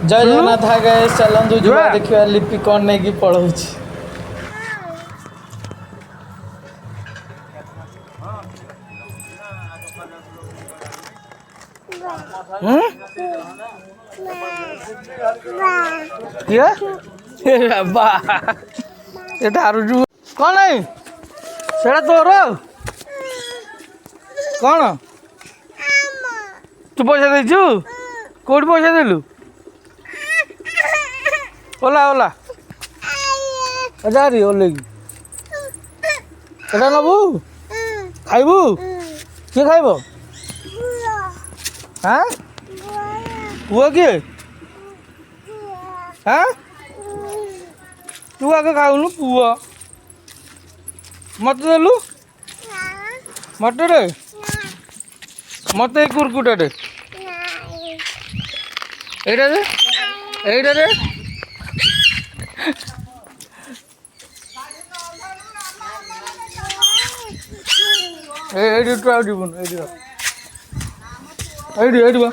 जय जगन्नाथ गए चलतु जुआ देखिए लिपि कौन नहीं कि पढ़ाऊँ कौन नहीं सेटा तोर कौन तू पैसा देचु कौट पैसा देलु ओला ओला अजारी ओले एटा नबू खाइबू किए खाइब हाँ पुआ किए हाँ तू आगे खाऊनु पुआ मत देलु मत रे मत कुरकुटा रे एटा रे एटा रे एडी तो आउट बन एडी एडी बा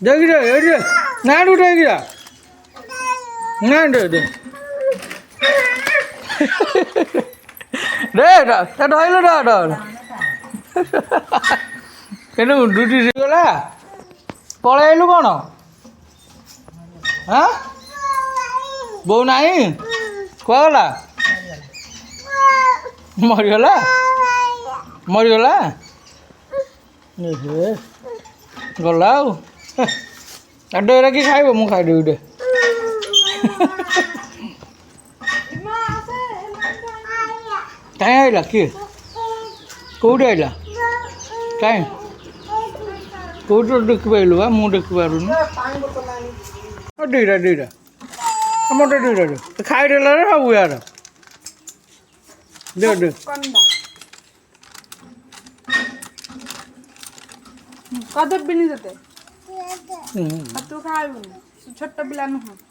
देख रे एडी ना उठे गया ना दे दे रे ता ढाइलो डर केने ड्यूटी से गला पळाइलु कोन हां बो नाही कोला मरिगला मरिगला हे गला अड्डा कि खाइब मु खाइ देउ दे कहीं आइला कि कौटे आइला कहीं कौटे देखिपारू बा मुझे देखिपारू दीटा दीटा मत दीटा खाईदेला सब यार दे दे कदे बिनी देते तू खाइबू छोट पिला नुह